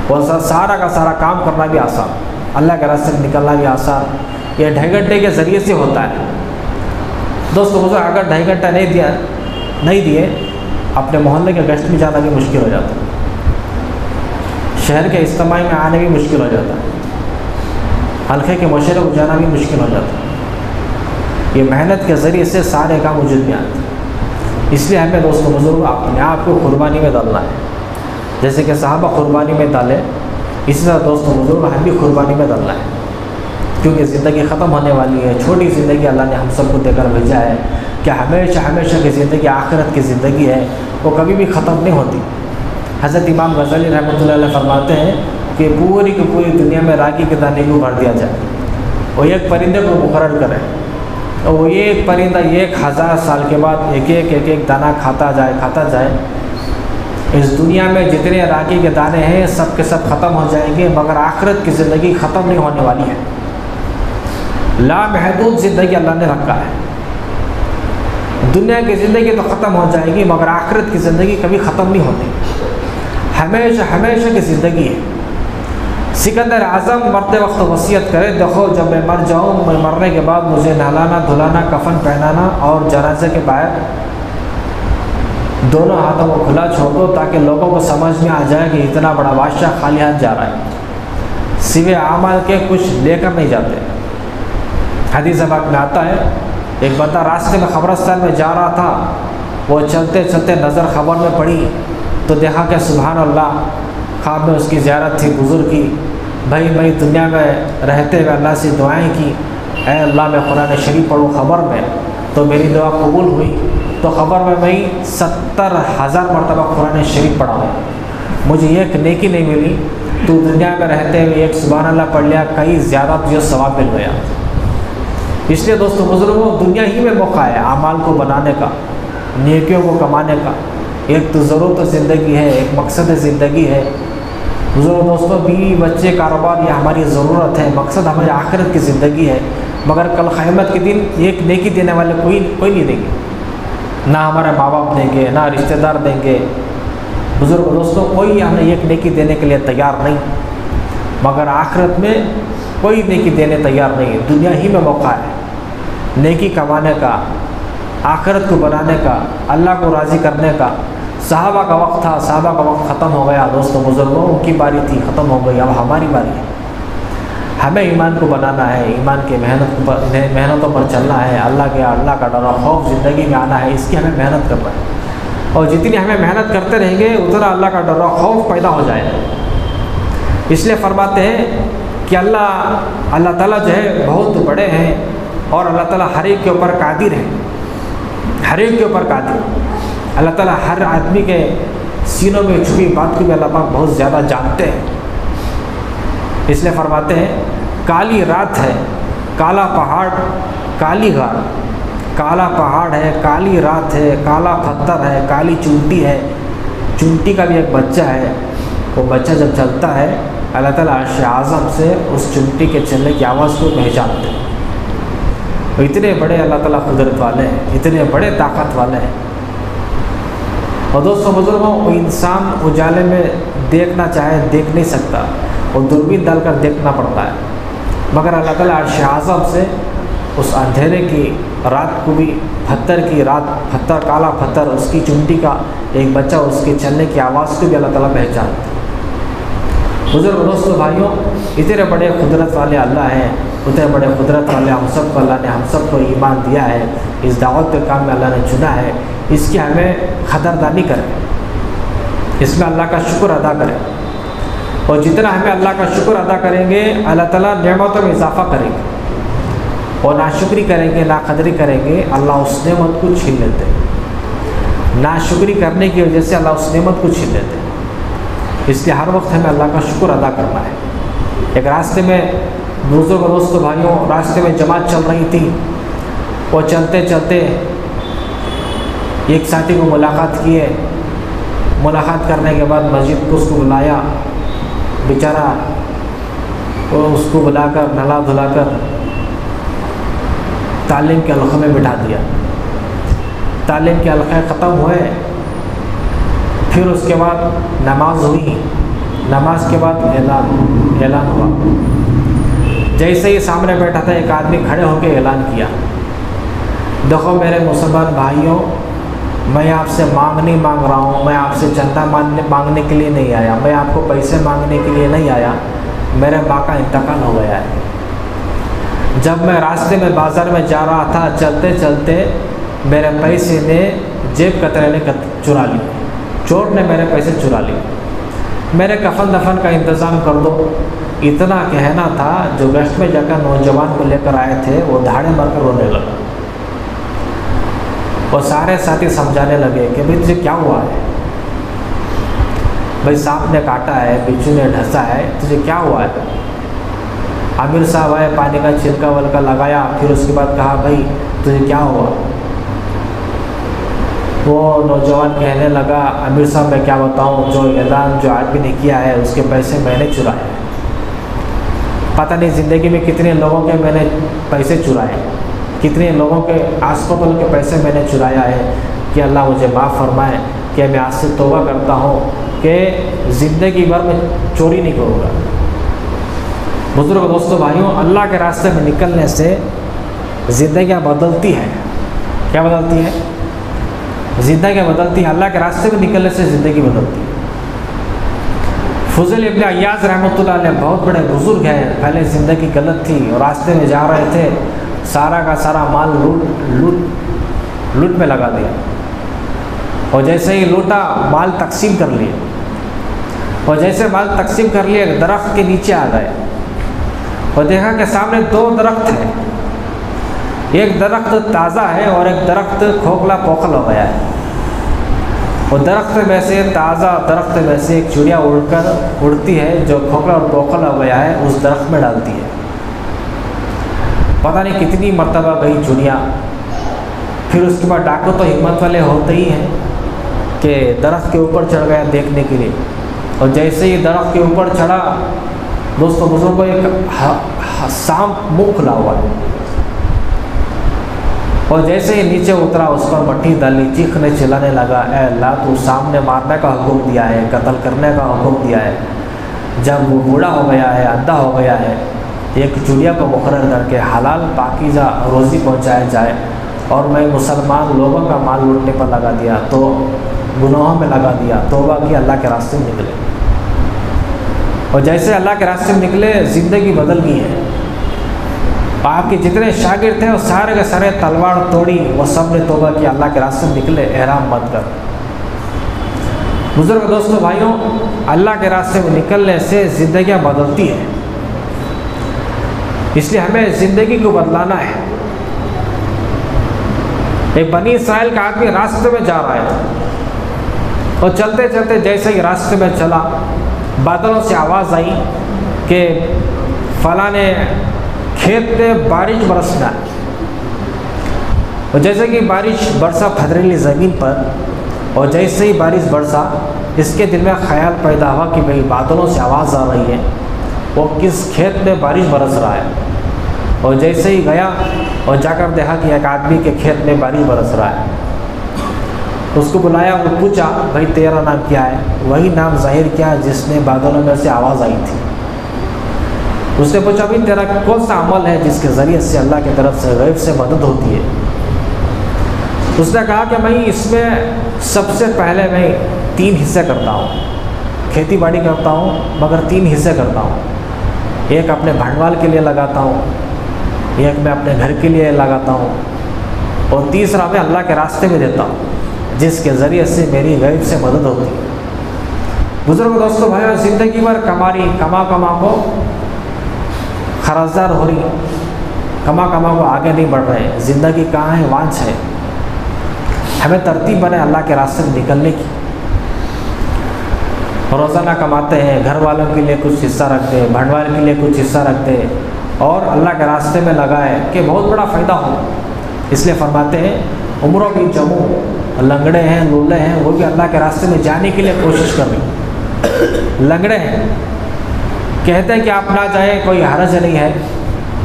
وہ سارا کا سارا کام کرنا بھی آسان، اللہ کے راستے سے نکلنا بھی آسان، یہ 2.5 گھنٹے کے ذریعے سے ہوتا ہے۔ دوستو بزرگ اگر 2.5 گھنٹہ نہیں دیے اپنے محلے کے گشت میں جانا بھی مشکل ہو جاتا ہے، شہر کے اجتماع میں آنے بھی مشکل ہو جاتا ہے، حلقے کے مشورے کو جانا بھی مشکل ہو جاتا ہے۔ یہ محنت کے ذریعے سے سارے کام وجود میں آتے ہیں۔ اس لیے ہمیں دوستوں بزرگ اپنے آپ کو قربانی میں ڈالنا ہے، جیسے کہ صحابہ قربانی میں ڈالے، اسی طرح دوستوں بزرگ ہم بھی قربانی میں ڈالنا ہے، کیونکہ زندگی ختم ہونے والی ہے۔ چھوٹی زندگی اللہ نے ہم سب کو دے کر بھیجا ہے کہ ہمیشہ ہمیشہ کی زندگی آخرت کی زندگی ہے، وہ کبھی بھی ختم نہیں ہوتی۔ حضرت امام غزالی رحمۃ اللہ علیہ فرماتے ہیں کہ پوری کی پوری دنیا میں راگی کے دانے کو بھر دیا جائے، وہ ایک پرندے کو مقرر کرے، اور وہ ایک پرندہ 1000 سال کے بعد ایک دانہ کھاتا جائے۔ اس دنیا میں جتنے راگی کے دانے ہیں سب کے سب ختم ہو جائیں گے، مگر آخرت کی زندگی ختم نہیں ہونے والی ہے۔ لامحدود زندگی اللہ نے رکھا ہے۔ دنیا کی زندگی تو ختم ہو جائے گی مگر آخرت کی زندگی کبھی ختم نہیں ہوتی، ہمیشہ ہمیشہ کی زندگی ہے۔ سکندر اعظم مرتے وقت وصیت کرے، دیکھو جب میں مر جاؤں، میں مرنے کے بعد مجھے نہلانا دھلانا، کفن پہنانا اور جنازے کے باہر دونوں ہاتھوں کو کھلا چھوڑ دو تاکہ لوگوں کو سمجھ میں آ جائے کہ اتنا بڑا بادشاہ خالی ہاتھ جا رہا ہے، سوائے اعمال کے کچھ لے کر نہیں جاتے۔ حدیث پاک میں آتا ہے ایک بندہ راستے میں قبرستان میں جا رہا تھا، وہ چلتے چلتے نظر خبر میں پڑی تو دیکھا کہ سبحان اللہ، خواب میں اس کی زیارت تھی بزرگ کی، بھائی میں دنیا میں رہتے ہوئے اللہ سے دعائیں کی، اے اللہ میں قرآن شریف پڑھوں خبر میں، تو میری دعا قبول ہوئی، تو خبر میں 70,000 مرتبہ قرآن شریف پڑھا ہوں، مجھے ایک نیکی نہیں ملی، تو دنیا میں رہتے ہوئے ایک سبحان اللہ پڑھ لیا، کئی زیادہ تجھے ثواب مل گیا۔ اس لیے دوستوں بزرگوں دنیا ہی میں موقع ہے اعمال کو بنانے کا، نیکیوں کو کمانے کا، ایک تو ضرورت زندگی ہے، ایک مقصد زندگی ہے۔ بزرگ دوستوں بیوی بچے کاروبار یہ ہماری ضرورت ہے، مقصد ہماری آخرت کی زندگی ہے، مگر کل قیامت کے دن ایک نیکی دینے والے کوئی نہیں دیں گے۔ نہ ہمارے ماں باپ دیں گے، نہ رشتہ دار دیں گے۔ بزرگ دوستوں، کوئی ہمیں ایک نیکی دینے کے لیے تیار نہیں، مگر آخرت میں کوئی نیکی دینے تیار نہیں ہے۔ دنیا ہی میں موقع ہے نیکی کمانے کا، آخرت کو بنانے کا، اللہ کو راضی کرنے کا۔ صحابہ کا وقت تھا، صحابہ کا وقت ختم ہو گیا دوستوں بزرگوں، ان کی باری تھی، ختم ہو گئی، اب ہماری باری ہے۔ ہمیں ایمان کو بنانا ہے، ایمان کے محنتوں پر چلنا ہے، اللہ کا ڈر و خوف زندگی میں آنا ہے، اس کی ہمیں محنت کرنا ہے۔ اور جتنی ہمیں محنت کرتے رہیں گے اتنا اللہ کا ڈر و خوف پیدا ہو جائے گا۔ اس لیے فرماتے ہیں کہ اللہ تعالیٰ جو ہے بہت بڑے ہیں، اور اللہ تعالیٰ ہر ایک کے اوپر قادر ہے، ہر ایک کے اوپر قادر۔ اللہ تعالیٰ ہر آدمی کے سینوں میں چھپی بات کو بھی اللہ پاک بہت زیادہ جانتے ہیں۔ اس لیے فرماتے ہیں کالی رات ہے، کالا پہاڑ، کالی غار، کالا پہاڑ ہے، کالی رات ہے، کالا پتھر ہے، کالی چونٹی ہے۔ چونٹی کا بھی ایک بچہ ہے، وہ بچہ جب چلتا ہے اللہ تعالیٰ عرش اعظم سے اس چونٹی کے چلنے کی آواز کو پہچانتے ہیں۔ اتنے بڑے اللہ تعالیٰ قدرت والے ہیں، اتنے بڑے طاقت والے ہیں۔ اور دوستوں بزرگوں، وہ انسان اجالے میں دیکھنا چاہے دیکھ نہیں سکتا، وہ دوربین ڈال کر دیکھنا پڑتا ہے، مگر اللہ تعالیٰ عرش اعظم سے اس اندھیرے کی رات کو بھی، پتھر کی رات، پتھر، کالا پتھر، اس کی چونٹی کا ایک بچہ، اس کے چلنے کی آواز کو بھی اللہ تعالیٰ پہچانتے ہیں۔ بزرگ دوستوں بھائیوں، اتنے بڑے قدرت والے اللہ ہیں، اتنے بڑے قدرت والے ہم سب کو اللہ نے ہم سب کو ایمان دیا ہے، اس دعوت کے کام میں اللہ نے چنا ہے، اس کی ہمیں قدردانی کریں، اس میں اللہ کا شکر ادا کریں، اور جتنا ہمیں اللہ کا شکر ادا کریں گے اللہ تعالیٰ نعمتوں میں اضافہ کریں گے، اور ناشکری کریں گے، ناقدری کریں گے، اللہ اس نعمت کو چھین لیتے ہیں۔ ناشکری کرنے کی وجہ سے اللہ اس نعمت کو چھین لیتے ہیں۔ اس لیے ہر وقت ہمیں اللہ کا شکر ادا کرنا ہے۔ ایک راستے میں بزرگ دوستوں بھائیوں، راستے میں جماعت چل رہی تھی، وہ چلتے چلتے ایک ساتھی کو ملاقات کیے، ملاقات کرنے کے بعد مسجد کو اس کو بلایا، بیچارہ اس کو بلا کر نہلا دھلا کر تعلیم کے حلقے میں بٹھا دیا۔ تعلیم کے حلقے ختم ہوئے، پھر اس کے بعد نماز ہوئی، نماز کے بعد اعلان ہوا۔ جیسے ہی سامنے بیٹھا تھا ایک آدمی کھڑے ہو کے اعلان کیا، دیکھو میرے مسلمان بھائیوں، میں آپ سے نہیں مانگ رہا ہوں، میں آپ سے چندہ مانگنے کے لیے نہیں آیا، میں آپ کو پیسے مانگنے کے لیے نہیں آیا، میرے ماں کا انتقال ہو گیا ہے۔ جب میں راستے میں بازار میں جا رہا تھا، چلتے چلتے میرے پیسے نے جیب کترے نے چرا لی، چور نے میرے پیسے چرا لیے، میرے کفن دفن کا انتظام کر دو۔ اتنا کہنا تھا، جو گشت میں جا کر نوجوان کو لے کر آئے تھے وہ دھاڑے مار کر رونے لگا، اور سارے ساتھی سمجھانے لگے کہ بھائی تجھے کیا ہوا ہے، بھائی سانپ نے کاٹا ہے، بچھو نے ڈھسا ہے، تجھے کیا ہوا ہے؟ عامر صاحب آئے، پانی کا چھلکا ولکا لگایا، پھر اس کے بعد کہا بھائی تجھے کیا ہوا؟ وہ نوجوان کہنے لگا عامر صاحب میں کیا بتاؤں، جو اعلان جو آدمی نے کیا ہے اس کے پیسے میں نے چرائے، پتہ نہیں زندگی میں کتنے لوگوں کے میں نے پیسے چرائے، کتنے لوگوں کے ہاسپٹل کے پیسے میں نے چرایا ہے، کہ اللہ مجھے معاف فرمائے، کہ میں آج سے توبہ کرتا ہوں کہ زندگی بھر میں چوری نہیں کروں گا۔ بزرگ دوستوں بھائیوں، اللہ کے راستے میں نکلنے سے زندگیاں بدلتی ہیں۔ کیا بدلتی ہے؟ زندگیاں بدلتی ہیں، اللہ کے راستے میں نکلنے سے زندگی بدلتی ہے۔ فضیل ابن عیاض رحمۃ اللہ علیہ بہت بڑے بزرگ ہیں، پہلے زندگی غلط تھی اور راستے میں جا رہے تھے، سارا کا سارا مال لوٹ میں لگا دیا، اور جیسے ہی لوٹا مال تقسیم کر لیا، اور جیسے مال تقسیم کر لیا ایک درخت کے نیچے آ گئے، اور دیکھا کہ سامنے دو درخت ہیں، ایک درخت تازہ ہے اور ایک درخت کھوکھلا پوکھل ہو گیا ہے، اور درخت میں سے تازہ درخت میں سے ایک چڑیا اڑتی ہے جو کھوکھلا اور پوکھل ہو گیا ہے، اس درخت میں ڈالتی ہے۔ پتہ نہیں کتنی مرتبہ گئی چڑیا، پھر اس کے بعد ڈاکو تو ہمت والے ہوتے ہی ہیں کہ درخت کے اوپر چڑھ گیا دیکھنے کے لیے، اور جیسے ہی درخت کے اوپر چڑھا دوستوں بزرگوں ایک سانپ منہ کھلا ہوا ہے، اور جیسے ہی نیچے اترا اس پر مٹی ڈالی، چیخنے چلانے لگا، اے اللہ تو سامنے مارنے کا حکم دیا ہے، قتل کرنے کا حکم دیا ہے، جب وہ بوڑھا ہو گیا ہے، اندھا ہو گیا ہے، ایک چڑیا کو مقرر کر کے حلال پاکیزہ روزی پہنچایا جائے، اور میں مسلمان لوگوں کا مال لوٹنے پر لگا دیا، تو گناہوں میں لگا دیا، توبہ کی، اللہ کے راستے میں نکلے۔ اور جیسے اللہ کے راستے میں نکلے زندگی بدل گئی ہے۔ آپ کے جتنے شاگرد تھے وہ سارے کے سارے تلوار توڑی، وہ سب نے توبہ کی، اللہ کے راستے میں نکلے احرام بند کر۔ بزرگ دوستوں بھائیوں، اللہ کے راستے میں نکلنے سے زندگیاں بدلتی ہیں، اس لیے ہمیں زندگی کو بدلانا ہے۔ ایک بنی اسرائیل کا آدمی راستے میں جا رہا ہے، اور چلتے چلتے جیسے ہی راستے میں چلا، بادلوں سے آواز آئی کہ فلاں کھیت میں بارش برسنا ہے۔ اور جیسے کہ بارش برسا پتھریلی زمین پر، اور جیسے ہی بارش برسا، اس کے دل میں خیال پیدا ہوا کہ بھئی بادلوں سے آواز آ رہی ہے، وہ کس کھیت میں بارش برس رہا ہے۔ اور جیسے ہی گیا اور جا کر دیکھا کہ ایک آدمی کے کھیت میں بارش برس رہا ہے، اس کو بلایا، وہ پوچھا بھائی تیرا نام کیا ہے؟ وہی نام ظاہر کیا جس نے بادلوں میں سے آواز آئی تھی۔ اس نے پوچھا بھائی تیرا کون سا عمل ہے جس کے ذریعے سے اللہ کی طرف سے غیب سے مدد ہوتی ہے؟ اس نے کہا کہ میں اس میں سب سے پہلے میں 3 حصے کرتا ہوں، کھیتی باڑی کرتا ہوں مگر 3 حصے کرتا ہوں، ایک اپنے بھنڈوال کے لیے لگاتا ہوں، ایک میں اپنے گھر کے لیے لگاتا ہوں، اور تیسرا میں اللہ کے راستے میں دیتا ہوں جس کے ذریعے سے میری غیب سے مدد ہوتی ہے۔ بزرگ دوستوں بھائیوں، زندگی بھر کما کو خرچدار ہو رہی، کما کو آگے نہیں بڑھ رہے، زندگی کہاں ہے؟ وانچ ہے۔ ہمیں ترتیب بنے اللہ کے راستے میں نکلنے کی، روزانہ کماتے ہیں، گھر والوں کے لیے کچھ حصہ رکھتے ہیں، بھنڈوال کے لیے کچھ حصہ رکھتے ہیں، اور اللہ کے راستے میں لگائے کہ بہت بڑا فائدہ ہو۔ اس لیے فرماتے ہیں عمروں کی جموں، لنگڑے ہیں، لولے ہیں، وہ بھی اللہ کے راستے میں جانے کے لیے کوشش کر رہے۔ لنگڑے ہیں، کہتے ہیں کہ آپ نہ جائیں، کوئی حرج نہیں ہے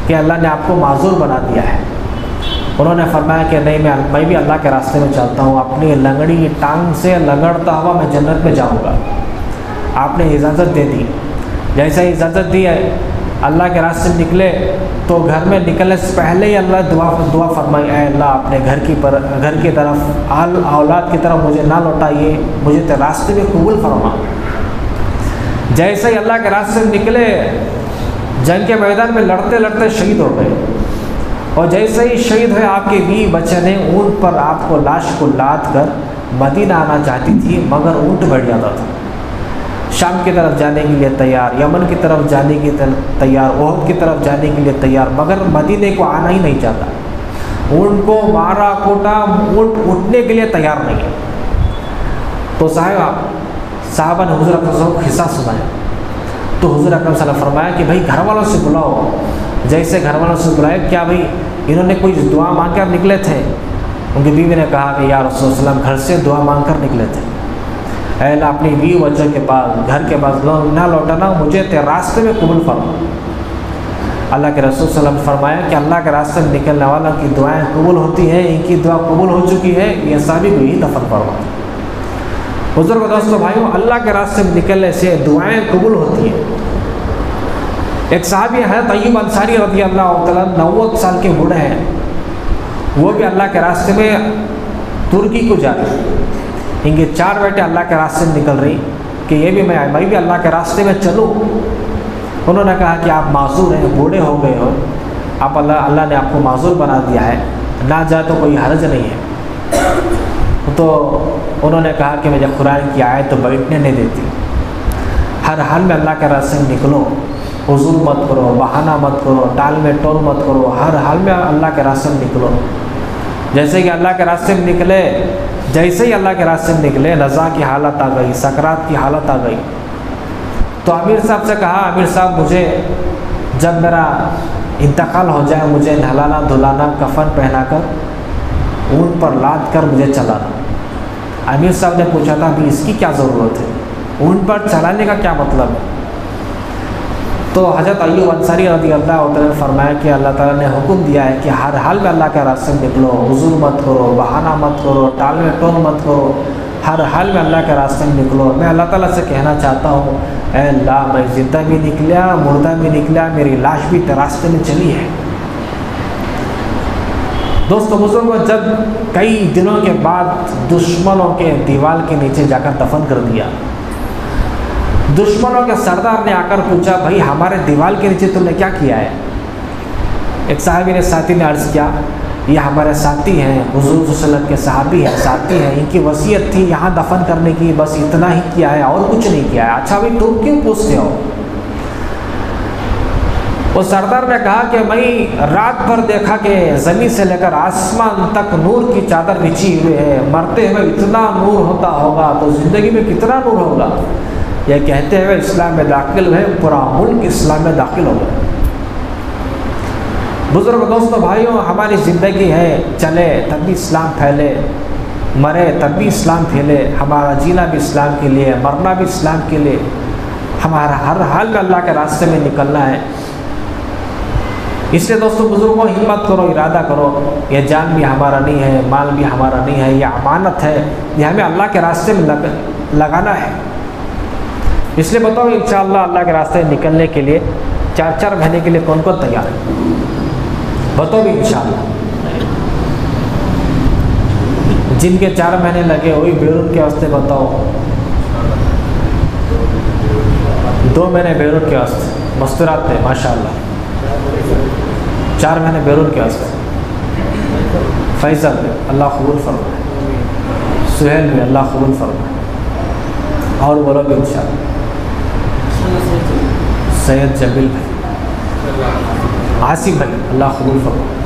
کہ اللہ نے آپ کو معذور بنا دیا ہے۔ انہوں نے فرمایا کہ نہیں، میں بھی اللہ کے راستے میں چلتا ہوں، اپنی لنگڑی ٹانگ سے لنگڑتا ہوا میں جنت میں جاؤں گا۔ آپ نے اجازت دے دی، جیسے ہی اجازت دی ہے اللہ کے راستے میں نکلے، تو گھر میں نکلنے سے پہلے ہی اللہ دعا فرمائی، اے اللہ اپنے گھر کی طرف، اولاد کی طرف مجھے نہ لوٹائیے، مجھے تو راستے میں قبول فرما۔ جیسے ہی اللہ کے راستے میں نکلے، جنگ کے میدان میں لڑتے لڑتے شہید ہو گئے، اور جیسے ہی شہید ہوئے آپ کے بیوی بچے نے اونٹ پر آپ کو لاش کو لاد کر مدینہ آنا چاہتی تھی، مگر اونٹ بیٹھ جاتا تھا۔ شام کی طرف جانے کے لیے تیار، یمن کی طرف جانے کی تیار، احد کی طرف جانے کے لیے تیار، مگر مدینے کو آنا ہی نہیں چاہتا۔ اونٹ کو مارا کوٹا، اونٹ اٹھنے کے لیے تیار نہیں ہے۔ تو صحابہ نے حضور اکرم صلی اللہ علیہ وسلم کو قصہ سنایا، تو حضور اکرم صلی اللہ علیہ وسلم فرمایا کہ بھائی گھر والوں سے بلاؤ۔ جیسے گھر والوں سے بلائے، کیا بھائی انہوں نے کوئی دعا مانگ کر نکلے تھے؟ ان کی بیوی نے کہا کہ یا رسول اللہ علیہ وسلم گھر سے دعا مانگ کر نکلے تھے، اے اللہ اپنی بیوی بچوں کے پاس، گھر کے پاس نہ لوٹانا، مجھے تیرے راستے میں قبول فرما۔ اللہ کے رسول صلی اللہ علیہ وسلم فرمایا کہ اللہ کے راستے میں نکلنے والوں کی دعائیں قبول ہوتی ہیں، ان کی دعا قبول ہو چکی ہے، یہ صحابی کو ہی دفن فرما۔ بزرگ دوستوں بھائیوں، اللہ کے راستے میں نکلنے سے دعائیں قبول ہوتی ہیں۔ ایک صحابی ہے طیب انصاری رضی اللہ تعالیٰ، 90 سال کے بوڑھے ہیں، وہ بھی اللہ کے راستے میں ترکی کو جا رہے ہیں۔ ان کے 4 بیٹے اللہ کے راستے میں نکل رہی کہ یہ بھی میں بھی اللہ کے راستے میں چلوں۔ انہوں نے کہا کہ آپ معذور ہیں، بوڑھے ہو گئے ہو، آپ اللہ نے آپ کو معذور بنا دیا ہے، نہ جائے تو کوئی حرج نہیں ہے۔ تو انہوں نے کہا کہ مجھے قرآن کی آیت تو بیٹھنے نہیں دیتی، ہر حال میں اللہ کے راستے میں نکلو، حضور مت کرو، بہانہ مت کرو، ٹال میں ٹول مت کرو، ہر حال میں اللہ کے راستے میں نکلو۔ جیسے کہ اللہ کے راستے میں نکلے، جیسے ہی اللہ کے راستے میں نکلے، رضا کی حالت آ گئی، سکرات کی حالت آ گئی، تو امیر صاحب سے کہا، امیر صاحب مجھے جب میرا انتقال ہو جائے، مجھے نہلانا دھلانا، کفن پہنا کر اونٹ پر لاد کر مجھے چلانا۔ امیر صاحب نے پوچھا تھا ابھی اس کی کیا ضرورت ہے، اونٹ پر چلانے کا کیا مطلب ہے؟ تو حضرت ایوب انصاری رضی اللہ عنہ نے فرمایا کہ اللہ تعالیٰ نے حکم دیا ہے کہ ہر حال میں اللہ کے راستے میں نکلو، عذر مت کرو، بہانہ مت کرو، ٹال میں ٹول مت کرو، ہر حال میں اللہ کے راستے میں نکلو۔ میں اللہ تعالیٰ سے کہنا چاہتا ہوں، اے اللہ میں زندہ بھی نکلا، مردہ بھی نکلا، میری لاش بھی راستے میں چلی ہے۔ دوستو بزرگوں، جب کئی دنوں کے بعد دشمنوں کے دیوال کے نیچے جا کر دفن کر دیا، دشمنوں کے سردار نے آ کر پوچھا، بھائی ہمارے دیوال کے نیچے تم نے کیا کیا ہے؟ ایک صحابی نے ساتھی نے عرض کیا، یہ ہمارے ساتھی ہیں، حضور صلی اللہ علیہ وسلم کے صحابی ہیں، ساتھی ہیں، ان کی وصیت تھی یہاں دفن کرنے کی، بس اتنا ہی کیا ہے اور کچھ نہیں کیا ہے۔ اچھا بھائی تم کیوں پوچھتے ہو؟ وہ سردار نے کہا کہ میں رات بھر دیکھا کہ زمین سے لے کر آسمان تک نور کی چادر بچھی ہوئے ہے، مرتے ہوئے اتنا نور ہوتا ہوگا تو زندگی میں کتنا نور ہوگا۔ یہ کہتے ہوئے اسلام میں داخل ہوئے، پورا ملک اسلام میں داخل ہو گیا۔ بزرگ دوستوں بھائیوں، ہماری زندگی ہے، چلے تب بھی اسلام پھیلے، مرے تب بھی اسلام پھیلے، ہمارا جینا بھی اسلام کے لیے، مرنا بھی اسلام کے لیے، ہمارا ہر حال میں اللہ کے راستے میں نکلنا ہے۔ اس لیے دوستوں بزرگوں، ہمت کرو، ارادہ کرو، یہ جان بھی ہمارا نہیں ہے، مال بھی ہمارا نہیں ہے، یہ امانت ہے، یہ ہمیں اللہ کے راستے میں لگانا ہے۔ اس لیے بتاؤ انشاءاللہ اللہ کے راستے نکلنے کے لیے 4 مہینے کے لیے کون کون تیار ہے؟ بتاؤ بھی انشاءاللہ۔ جن کے 4 مہینے لگے وہی بیرون کے واسطے بتاؤ، 2 مہینے بیرون کے واسطے مستورات تھے ماشاءاللہ، 4 مہینے بیرون کے واسطے۔ فیصل اللہ قبول فرمائے، سہیل بھی اللہ قبول فرمائے، اور بولو بھی انشاءاللہ۔ سید جمیل بھائی، عاصم بھائی اللہ قبول فرمائے۔